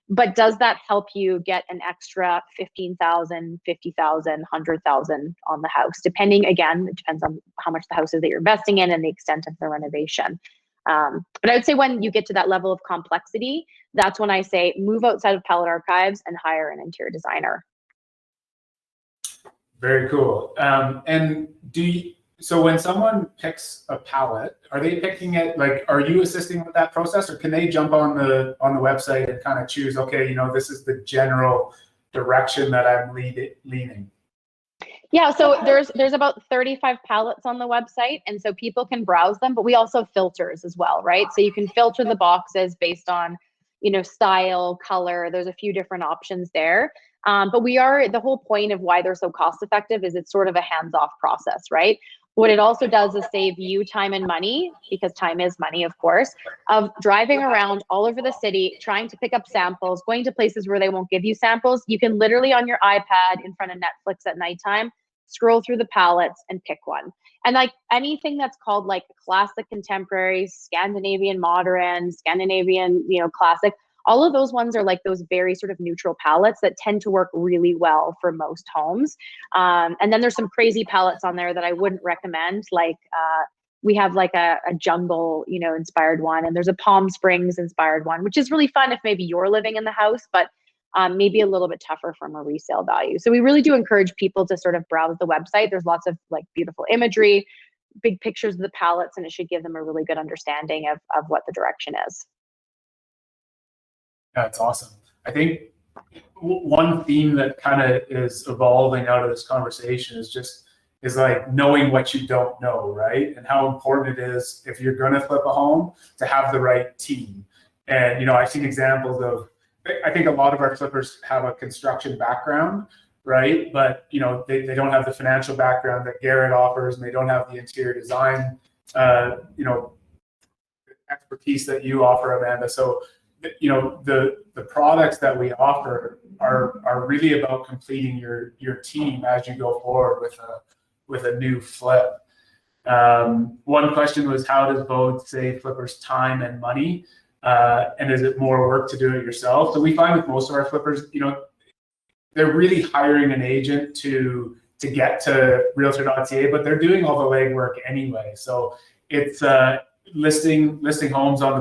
But does that help you get an extra $15,000, $50,000, $100,000 on the house? Depending, again, it depends on how much the house is that you're investing in and the extent of the renovation. But I would say when you get to that level of complexity, that's when I say move outside of pallet archives and hire an interior designer. Very cool. And so when someone picks a pallet, are they picking it, like, are you assisting with that process, or can they jump on the website and kind of choose, okay, this is the general direction that I'm leaning? Yeah, so there's about 35 pallets on the website, and so people can browse them, but we also have filters as well, right? So you can filter the boxes based on, style, color. There's a few different options there. But the whole point of why they're so cost effective is it's sort of a hands-off process, right? What it also does is save you time and money, because time is money, of course, of driving around all over the city, trying to pick up samples, going to places where they won't give you samples. You can literally on your iPad in front of Netflix at nighttime, scroll through the palettes and pick one. And like anything that's called like classic contemporary, Scandinavian modern, Scandinavian, classic, all of those ones are like those very sort of neutral palettes that tend to work really well for most homes. And then there's some crazy palettes on there that I wouldn't recommend. Like we have like a jungle, inspired one, and there's a Palm Springs inspired one, which is really fun if maybe you're living in the house, but maybe a little bit tougher from a resale value. So we really do encourage people to sort of browse the website. There's lots of like beautiful imagery, big pictures of the palettes, and it should give them a really good understanding of what the direction is. That's awesome. I think one theme that kind of is evolving out of this conversation is like knowing what you don't know, right? And how important it is, if you're going to flip a home, to have the right team. And, I've seen examples of, I think a lot of our flippers have a construction background, right? But, they don't have the financial background that Garrett offers, and they don't have the interior design, expertise that you offer, Amanda. So, the products that we offer are really about completing your team as you go forward with a new flip. One question was, how does Bōde save flippers time and money? And is it more work to do it yourself? So we find with most of our flippers, they're really hiring an agent to get to realtor.ca, but they're doing all the legwork anyway. So it's listing homes on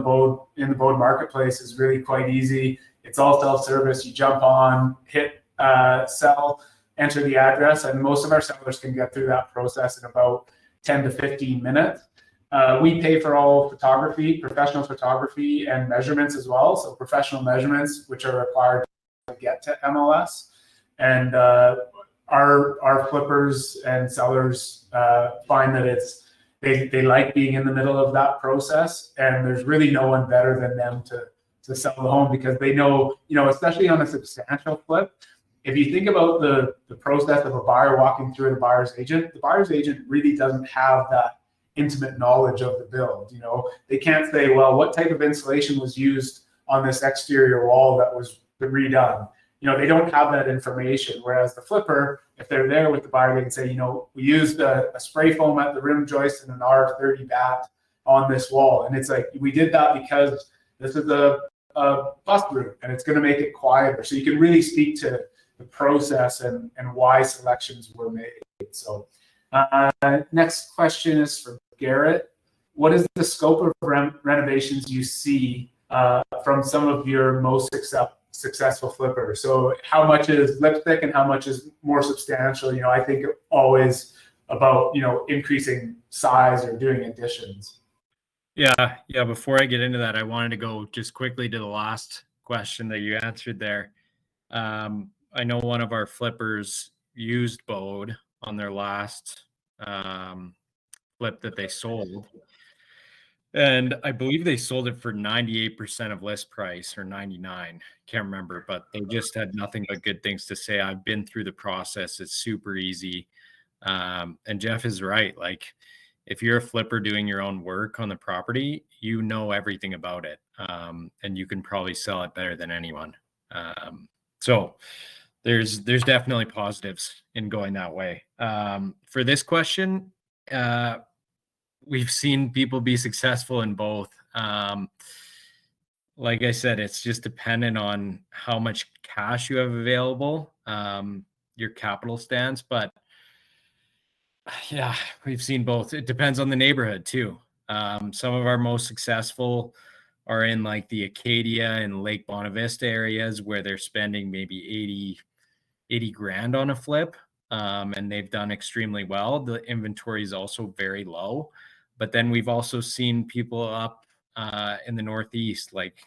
in the Bōde marketplace is really quite easy. It's all self-service. You jump on, hit sell, enter the address, and most of our sellers can get through that process in about 10 to 15 minutes. We pay for all photography, professional photography, and measurements as well. So professional measurements, which are required to get to MLS. And our flippers and sellers find that they like being in the middle of that process, and there's really no one better than them to sell the home, because they know, especially on a substantial flip, if you think about the process of a buyer walking through the buyer's agent really doesn't have that intimate knowledge of the build. They can't say, well, what type of insulation was used on this exterior wall that was redone? They don't have that information. Whereas the flipper, if they're there with the buyer, they can say, we used a spray foam at the rim joist and an R30 bat on this wall. And it's like, we did that because this is a bus route and it's going to make it quieter. So you can really speak to the process and why selections were made. So next question is for Garrett. What is the scope of renovations you see from some of your most successful flippers? So how much is lipstick and how much is more substantial? I think always about, increasing size or doing additions. Yeah. Before I get into that, I wanted to go just quickly to the last question that you answered there. I know one of our flippers used Bōde on their last flip that they sold. And I believe they sold it for 98% of list price, or 99. Can't remember, but they just had nothing but good things to say. I've been through the process. It's super easy. And Jeff is right. Like, if you're a flipper doing your own work on the property, you know everything about it. And you can probably sell it better than anyone. So there's definitely positives in going that way. For this question, we've seen people be successful in both. Like I said, it's just dependent on how much cash you have available, your capital stance. But yeah, we've seen both. It depends on the neighborhood too. Some of our most successful are in like the Acadia and Lake Bonavista areas, where they're spending maybe 80 grand on a flip. And they've done extremely well. The inventory is also very low. But then we've also seen people up in the Northeast, like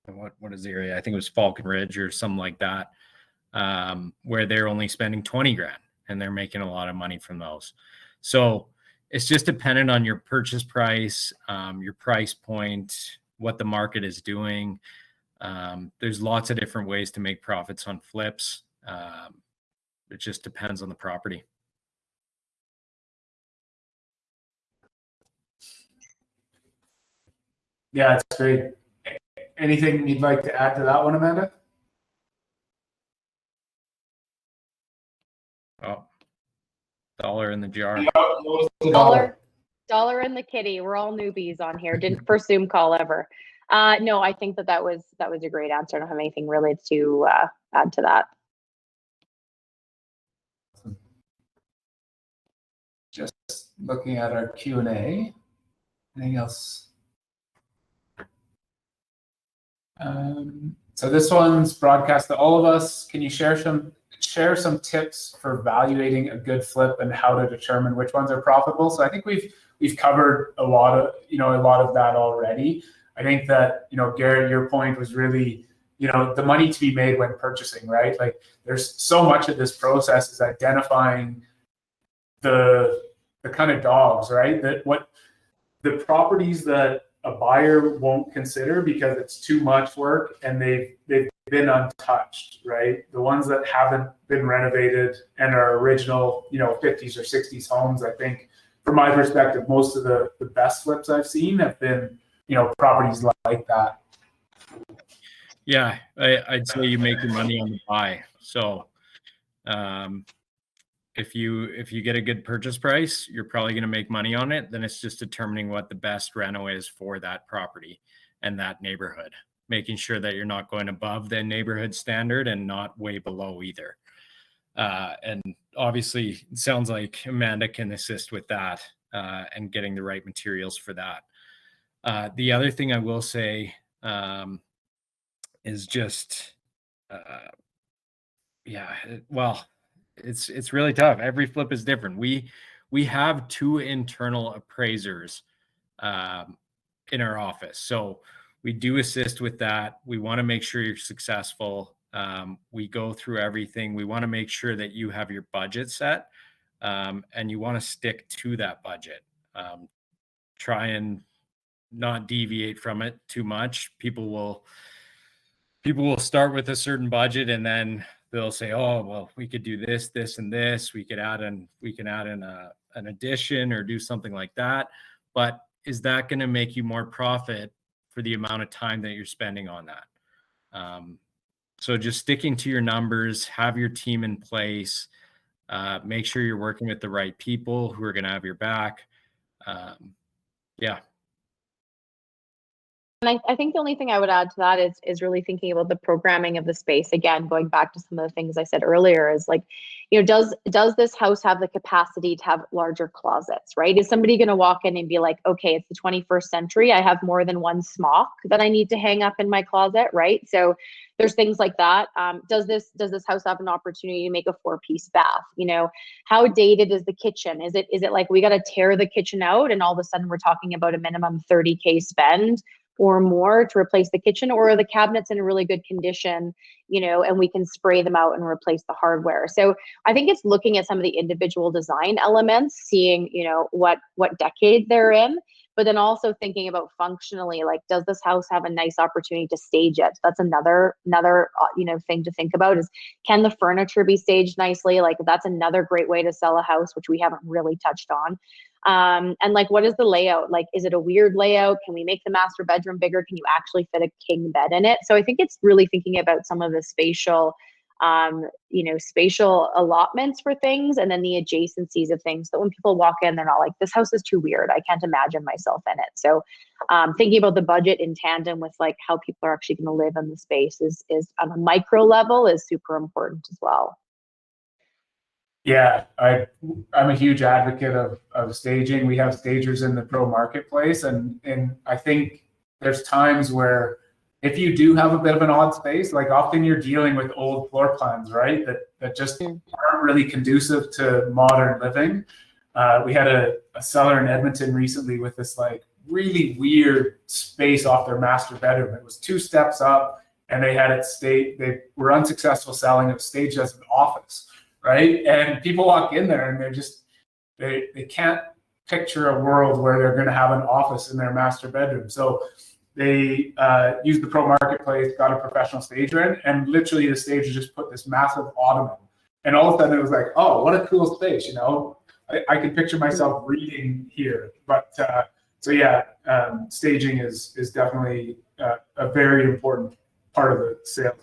what is the area? I think it was Falcon Ridge or something like that, where they're only spending 20 grand and they're making a lot of money from those. So it's just dependent on your purchase price, your price point, what the market is doing. There's lots of different ways to make profits on flips. It just depends on the property. Yeah, it's great. Anything you'd like to add to that one, Amanda? Oh, dollar in the jar. Dollar in the kitty. We're all newbies on here. Didn't first Zoom call ever. No, I think that was a great answer. I don't have anything really to add to that. Just looking at our Q&A. Anything else? So this one's broadcast to all of us. Can you share some tips for evaluating a good flip and how to determine which ones are profitable? So I think we've covered a lot of that already. I think that, Garrett, your point was really, the money to be made when purchasing, right? Like there's so much of this process is identifying the kind of dogs, right? That what the properties that a buyer won't consider because it's too much work and they've been untouched, right? The ones that haven't been renovated and are original, 50s or 60s homes, I think from my perspective, most of the best flips I've seen have been, properties like that. Yeah, I'd say you make your money on the buy. So if you get a good purchase price, you're probably going to make money on it. Then it's just determining what the best reno is for that property and that neighborhood, making sure that you're not going above the neighborhood standard and not way below either. And obviously it sounds like Amanda can assist with that and getting the right materials for that. The other thing I will say is just, it's really tough. Every flip is different. We have 2 internal appraisers in our office. So we do assist with that. We want to make sure you're successful. We go through everything. We want to make sure that you have your budget set and you want to stick to that budget. Try and not deviate from it too much. People will start with a certain budget and then they'll say, oh, well, we could do this, this, and this. We can add in an addition or do something like that. But is that going to make you more profit for the amount of time that you're spending on that? So just sticking to your numbers, have your team in place, make sure you're working with the right people who are going to have your back. Yeah. And I think the only thing I would add to that is really thinking about the programming of the space. Again, going back to some of the things I said earlier is like, does this house have the capacity to have larger closets, right? Is somebody going to walk in and be like, okay, it's the 21st century. I have more than one smock that I need to hang up in my closet, right? So there's things like that. Does this house have an opportunity to make a 4-piece bath? How dated is the kitchen? Is it like we got to tear the kitchen out and all of a sudden we're talking about a minimum $30K spend or more to replace the kitchen, or are the cabinets in a really good condition, and we can spray them out and replace the hardware? So I think it's looking at some of the individual design elements, seeing, what decade they're in, but then also thinking about functionally, like, does this house have a nice opportunity to stage it? That's another thing to think about is, can the furniture be staged nicely? Like, that's another great way to sell a house, which we haven't really touched on. And like, what is the layout? Like, is it a weird layout? Can we make the master bedroom bigger? Can you actually fit a king bed in it? So I think it's really thinking about some of the spatial allotments for things, and then the adjacencies of things, that when people walk in, they're not like, this house is too weird, I can't imagine myself in it. So thinking about the budget in tandem with like how people are actually going to live in the space is on a micro level is super important as well. Yeah, I'm a huge advocate of staging. We have stagers in the pro marketplace, and I think there's times where if you do have a bit of an odd space, like often you're dealing with old floor plans, right? That just aren't really conducive to modern living. We had a seller in Edmonton recently with this like really weird space off their master bedroom. It was 2 steps up, and they had it they were unsuccessful selling it, staged as an office, right? And people walk in there and they can't picture a world where they're going to have an office in their master bedroom. So they used the pro marketplace, got a professional stager in, and literally the stager just put this massive ottoman. And all of a sudden it was like, oh, what a cool space, I could picture myself reading here. But So yeah, staging is definitely a very important part of the sale process.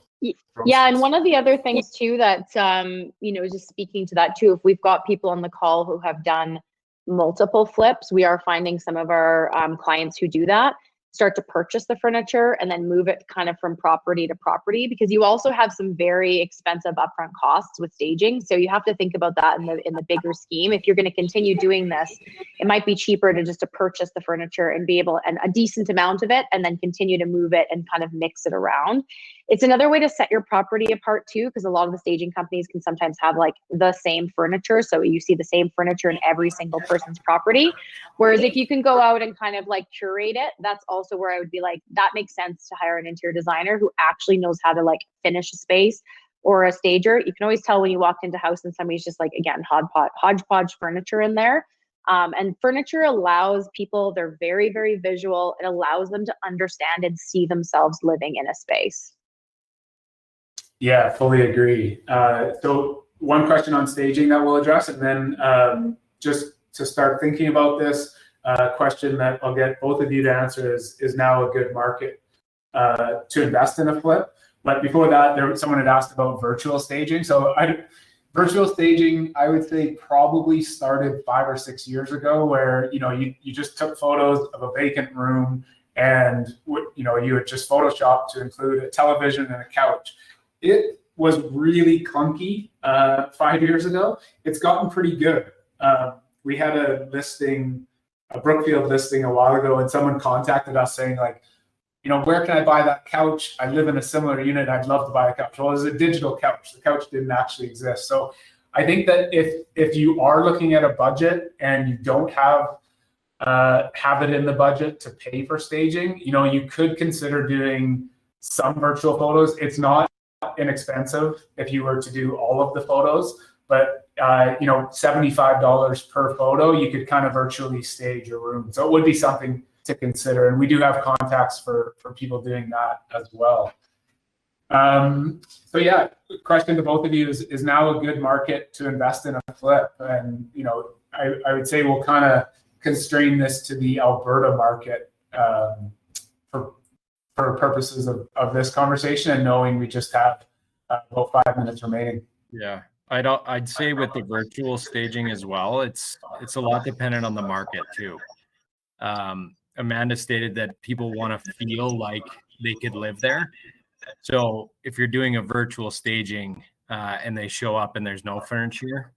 Yeah, and one of the other things too that just speaking to that too, if we've got people on the call who have done multiple flips, we are finding some of our clients who do that start to purchase the furniture and then move it kind of from property to property, because you also have some very expensive upfront costs with staging. So you have to think about that in the bigger scheme. If you're going to continue doing this, it might be cheaper to purchase the furniture and be able, and a decent amount of it, and then continue to move it and kind of mix it around. It's another way to set your property apart too, because a lot of the staging companies can sometimes have like the same furniture. So you see the same furniture in every single person's property. Whereas if you can go out and kind of like curate it, that's also where I would be like, that makes sense to hire an interior designer who actually knows how to like finish a space, or a stager. You can always tell when you walk into a house and somebody's just like, again, hodgepodge furniture in there. And furniture allows people, they're very, very visual. It allows them to understand and see themselves living in a space. Yeah, fully agree. So one question on staging that we'll address, and then just to start thinking about this question that I'll get both of you to answer is now a good market to invest in a flip? But before that, someone had asked about virtual staging. So virtual staging, I would say, probably started 5 or 6 years ago, where you just took photos of a vacant room, and you had just photoshopped to include a television and a couch. It was really clunky 5 years ago. It's gotten pretty good. We had a Brookfield listing a while ago, and someone contacted us saying like, where can I buy that couch? I live in a similar unit. I'd love to buy a couch. Well, it was a digital couch. The couch didn't actually exist. So I think that if you are looking at a budget and you don't have it in the budget to pay for staging, you could consider doing some virtual photos. It's not inexpensive if you were to do all of the photos, but $75 per photo, you could kind of virtually stage your room. So it would be something to consider, and we do have contacts for people doing that as well. So yeah, question to both of you is now a good market to invest in a flip? And I would say we'll kind of constrain this to the Alberta market for purposes of this conversation, and knowing we just have about 5 minutes remaining. Yeah, I'd say with the virtual staging as well, it's a lot dependent on the market too. Amanda stated that people want to feel like they could live there. So if you're doing a virtual staging and they show up and there's no furniture,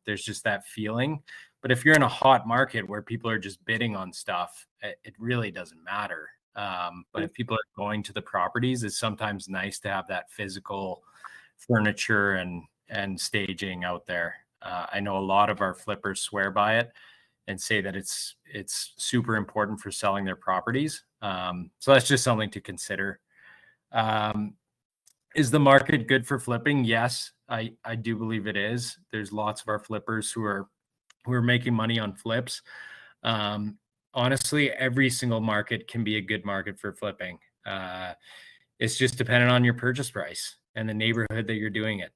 there's just that feeling. But if you're in a hot market where people are just bidding on stuff, it really doesn't matter. But if people are going to the properties, it's sometimes nice to have that physical furniture and staging out there. I know a lot of our flippers swear by it and say that it's super important for selling their properties. So that's just something to consider. Is the market good for flipping? Yes, I do believe it is. There's lots of our flippers who are making money on flips. Honestly, every single market can be a good market for flipping. It's just dependent on your purchase price and the neighborhood that you're doing it.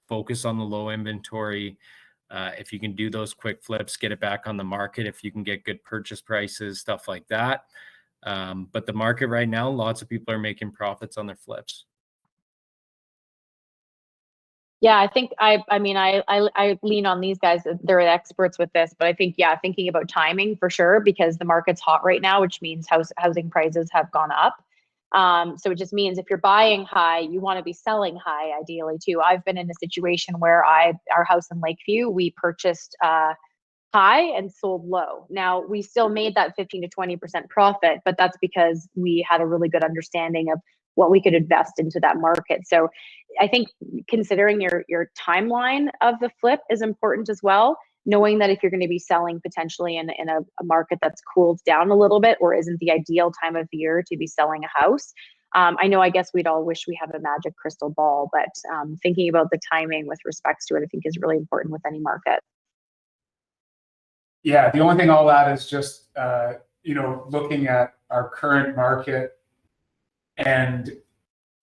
Focus on the low inventory. If you can do those quick flips, get it back on the market. If you can get good purchase prices, stuff like that. But the market right now, lots of people are making profits on their flips. Yeah, I think I lean on these guys. They're experts with this, but I think, yeah, thinking about timing for sure, because the market's hot right now, which means housing prices have gone up. So it just means if you're buying high, you want to be selling high, ideally too. I've been in a situation where our house in Lakeview, we purchased high and sold low. Now we still made that 15 to 20% profit, but that's because we had a really good understanding of what we could invest into that market. So I think considering your timeline of the flip is important as well. Knowing that if you're going to be selling potentially in a market that's cooled down a little bit or isn't the ideal time of year to be selling a house. I guess we'd all wish we have a magic crystal ball, but thinking about the timing with respects to it, I think is really important with any market. Yeah, the only thing I'll add is just, looking at our current market and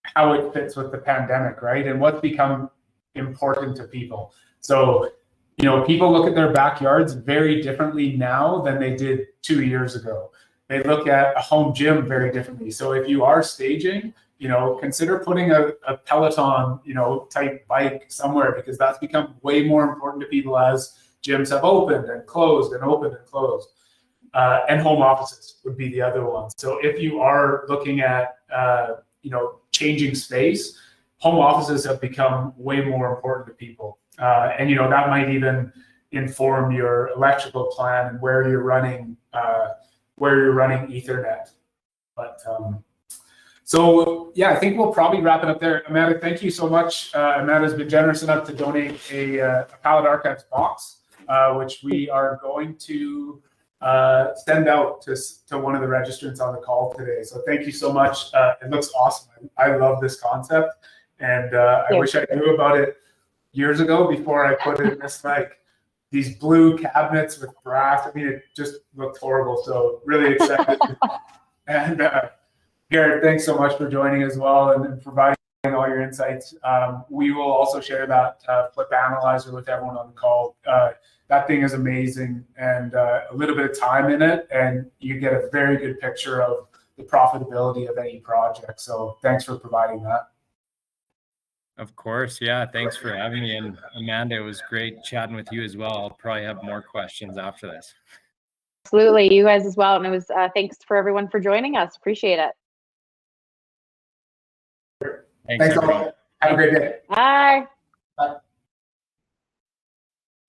how it fits with the pandemic, right? And what's become important to people. So you know, people look at their backyards very differently now than they did 2 years ago. They look at a home gym very differently. So if you are staging, you know, consider putting a Peloton, you know, type bike somewhere, because that's become way more important to people as gyms have opened and closed and opened and closed. And home offices would be the other one. So if you are looking at, you know, changing space, home offices have become way more important to people. And, you know, that might even inform your electrical plan and where you're running Ethernet. But so, yeah, I think we'll probably wrap it up there. Amanda, thank you so much. Amanda's been generous enough to donate a Pallet Archives box, which we are going to send out to one of the registrants on the call today. So thank you so much. It looks awesome. I love this concept. And I wish I knew about it years ago before I put it in this, like, these blue cabinets with brass. I mean, it just looked horrible. So really excited. And Garrett, thanks so much for joining as well and providing all your insights. We will also share that flip analyzer with everyone on the call. That thing is amazing, and a little bit of time in it, and you get a very good picture of the profitability of any project. So thanks for providing that. Of course. Yeah. Thanks for having me. And Amanda, it was great chatting with you as well. I'll probably have more questions after this. Absolutely. You guys as well. And it was thanks for everyone for joining us. Appreciate it. Thanks everyone. Have a great day. Bye. Bye.